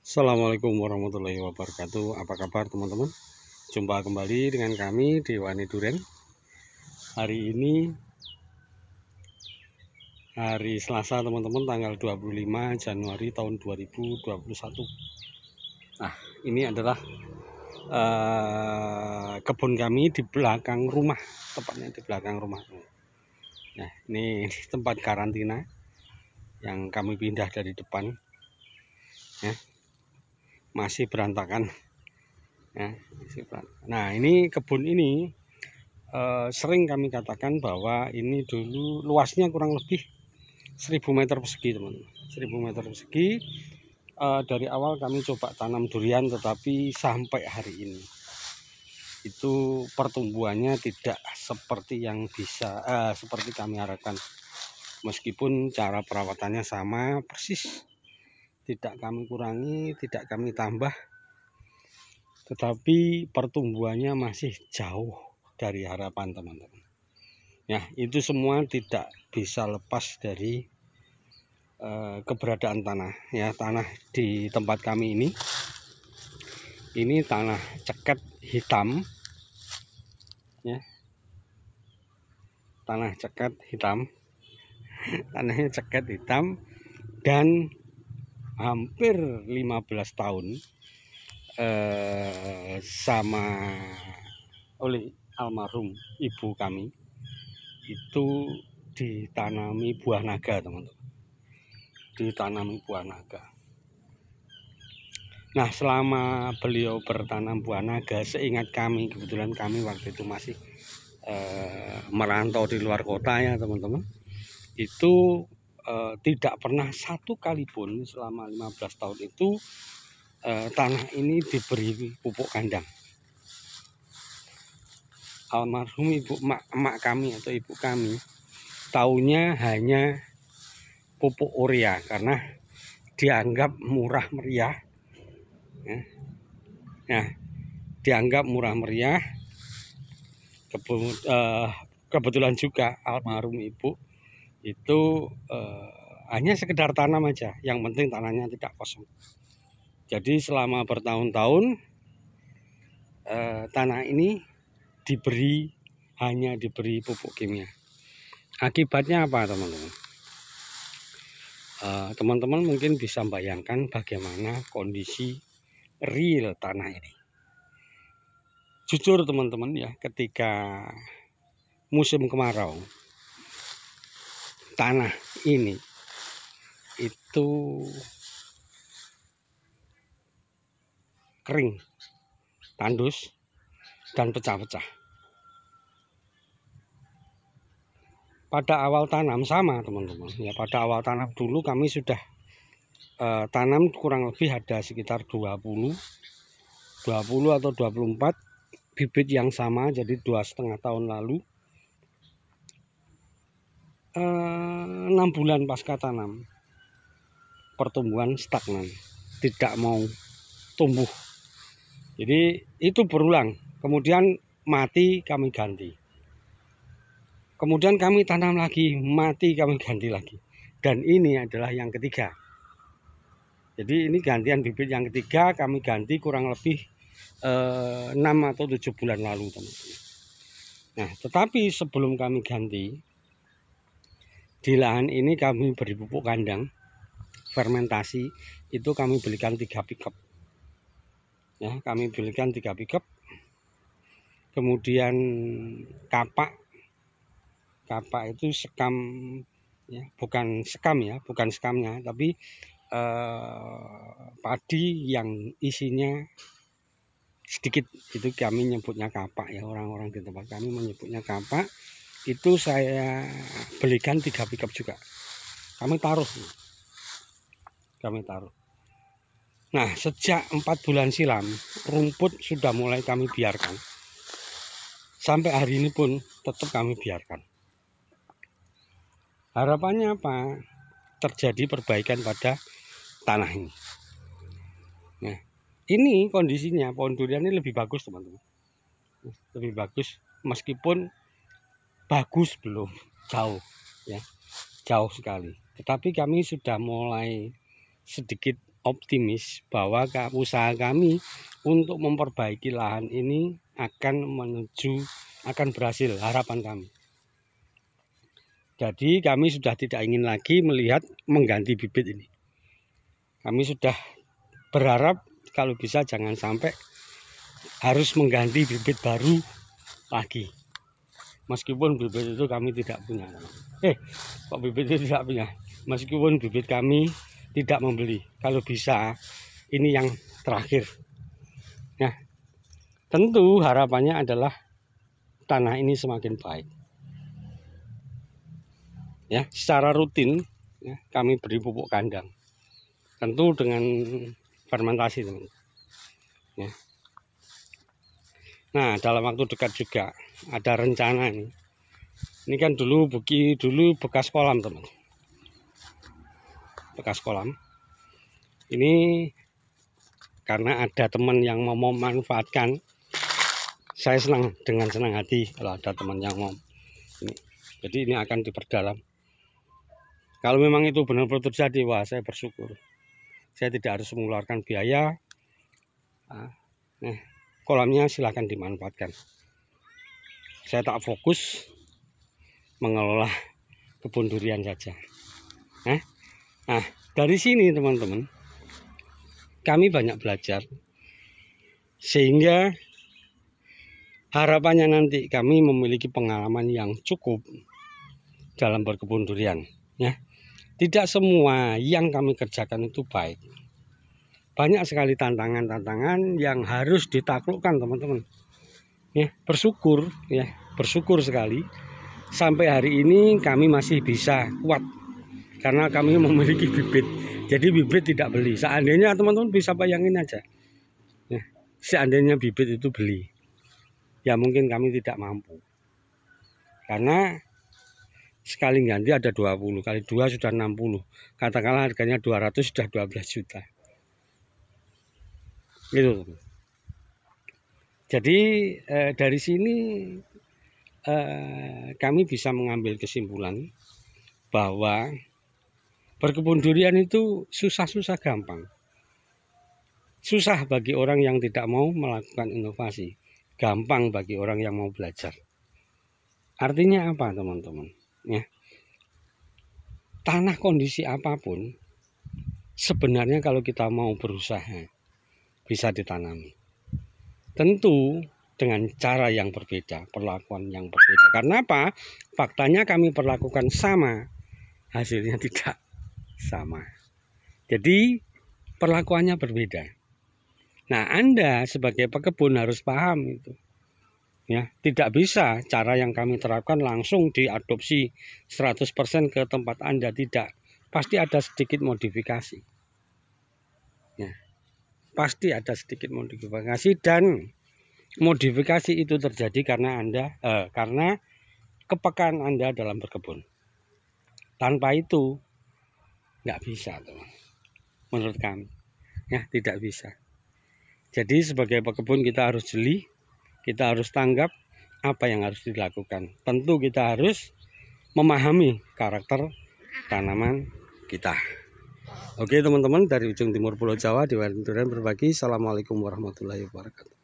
Assalamualaikum warahmatullahi wabarakatuh. Apa kabar teman-teman? Jumpa kembali dengan kami di Wani Duren. Hari ini hari Selasa teman-teman, tanggal 25 Januari tahun 2021. Nah, ini adalah kebun kami di belakang rumah, tepatnya di belakang rumah. Nah, ini tempat karantina yang kami pindah dari depan. Ya, masih berantakan. Ya, nah, ini kebun ini sering kami katakan bahwa ini dulu luasnya kurang lebih 1000 meter persegi, teman. 1000 meter persegi. Dari awal kami coba tanam durian, tetapi sampai hari ini itu pertumbuhannya tidak seperti yang seperti kami harapkan. Meskipun cara perawatannya sama persis, tidak kami kurangi, tidak kami tambah, tetapi pertumbuhannya masih jauh dari harapan teman-teman. Ya, itu semua tidak bisa lepas dari keberadaan tanah. Ya, tanah di tempat kami ini tanah ceket hitam. Ya, tanah ceket hitam. Tanahnya ceket hitam dan hampir 15 tahun sama oleh almarhum ibu kami itu ditanami buah naga, teman-teman. Ditanami buah naga. Nah, selama beliau bertanam buah naga, seingat kami, kebetulan kami waktu itu masih merantau di luar kota ya teman-teman, itu tidak pernah satu kali pun selama 15 tahun itu tanah ini diberi pupuk kandang. Almarhum emak kami atau ibu kami taunya hanya pupuk urea karena dianggap murah meriah. Ya. Nah, dianggap murah meriah. Kebetulan juga almarhum ibu itu hanya sekedar tanam aja, yang penting tanahnya tidak kosong. Jadi selama bertahun-tahun tanah ini hanya diberi pupuk kimia. Akibatnya apa, teman-teman? Teman-teman mungkin bisa bayangkan bagaimana kondisi real tanah ini. Jujur teman-teman ya, ketika musim kemarau, tanah ini itu kering, tandus, dan pecah-pecah. Pada awal tanam sama teman-teman ya, pada awal tanam dulu kami sudah tanam kurang lebih ada sekitar 20 atau 24 bibit yang sama, jadi 2,5 tahun lalu. 6 bulan pasca tanam pertumbuhan stagnan, tidak mau tumbuh. Jadi itu berulang, kemudian mati, kami ganti. Kemudian kami tanam lagi, mati, kami ganti lagi. Dan ini adalah yang ketiga. Jadi ini gantian bibit yang ketiga, kami ganti kurang lebih 6 atau 7 bulan lalu, teman-teman. Nah, tetapi sebelum kami ganti, di lahan ini kami beri pupuk kandang, fermentasi, itu kami belikan 3 pickup. Ya, kami belikan 3 pickup. Kemudian kapak itu sekam ya, bukan sekamnya, tapi padi yang isinya sedikit, itu kami nyebutnya kapak ya, orang-orang di tempat kami menyebutnya kapak. Itu saya belikan 3 pickup juga, kami taruh. Nah, sejak 4 bulan silam rumput sudah mulai kami biarkan, sampai hari ini pun tetap kami biarkan. Harapannya apa? Terjadi perbaikan pada tanah ini. Nah, ini kondisinya pohon durian ini lebih bagus, teman-teman. Lebih bagus, meskipun bagus belum, jauh ya, jauh sekali. Tetapi kami sudah mulai sedikit optimis bahwa usaha kami untuk memperbaiki lahan ini akan berhasil, harapan kami. Jadi kami sudah tidak ingin lagi melihat mengganti bibit ini. Kami sudah berharap kalau bisa jangan sampai harus mengganti bibit baru lagi. Meskipun bibit itu kami tidak punya. Kok bibit itu tidak punya? Meskipun bibit kami tidak membeli. Kalau bisa ini yang terakhir. Nah, tentu harapannya adalah tanah ini semakin baik. Ya, secara rutin ya, kami beri pupuk kandang, tentu dengan fermentasi, teman. Ya. Nah, dalam waktu dekat juga ada rencana ini. Ini kan dulu bekas kolam, teman. Bekas kolam. Ini karena ada teman yang mau memanfaatkan, saya senang dengan senang hati kalau ada teman yang mau ini. Jadi ini akan diperdalam. Kalau memang itu benar-benar terjadi, wah saya bersyukur. Saya tidak harus mengeluarkan biaya. Kolamnya silahkan dimanfaatkan. Saya tak fokus mengelola kebun durian saja. Nah, dari sini teman-teman, kami banyak belajar. Sehingga harapannya nanti kami memiliki pengalaman yang cukup dalam berkebun durian. Ya. Tidak semua yang kami kerjakan itu baik. Banyak sekali tantangan-tantangan yang harus ditaklukkan, teman-teman. Ya, bersyukur sekali sampai hari ini kami masih bisa kuat karena kami memiliki bibit. Jadi bibit tidak beli. Seandainya teman-teman bisa bayangin aja. Ya, seandainya bibit itu beli, ya mungkin kami tidak mampu. Karena sekali ganti ada 20, kali 2 sudah 60. Katakanlah harganya 200 sudah 12 juta. Gitu. Jadi dari sini kami bisa mengambil kesimpulan bahwa berkebun durian itu susah-susah gampang. Susah bagi orang yang tidak mau melakukan inovasi. Gampang bagi orang yang mau belajar. Artinya apa, teman-teman? Ya. Tanah kondisi apapun sebenarnya kalau kita mau berusaha bisa ditanami. Tentu dengan cara yang berbeda, perlakuan yang berbeda. Karena apa? Faktanya kami perlakukan sama, hasilnya tidak sama. Jadi perlakuannya berbeda. Nah, Anda sebagai pekebun harus paham itu. Ya, tidak bisa cara yang kami terapkan langsung diadopsi 100% ke tempat Anda, tidak. Pasti ada sedikit modifikasi. Ya, pasti ada sedikit modifikasi dan modifikasi itu terjadi karena karena kepekaan Anda dalam berkebun. Tanpa itu nggak bisa, teman. Menurut kami, ya tidak bisa. Jadi sebagai pekebun kita harus jeli. Kita harus tanggap apa yang harus dilakukan. Tentu kita harus memahami karakter tanaman kita. Oke teman-teman, dari ujung timur Pulau Jawa di Durian berbagi. Assalamualaikum warahmatullahi wabarakatuh.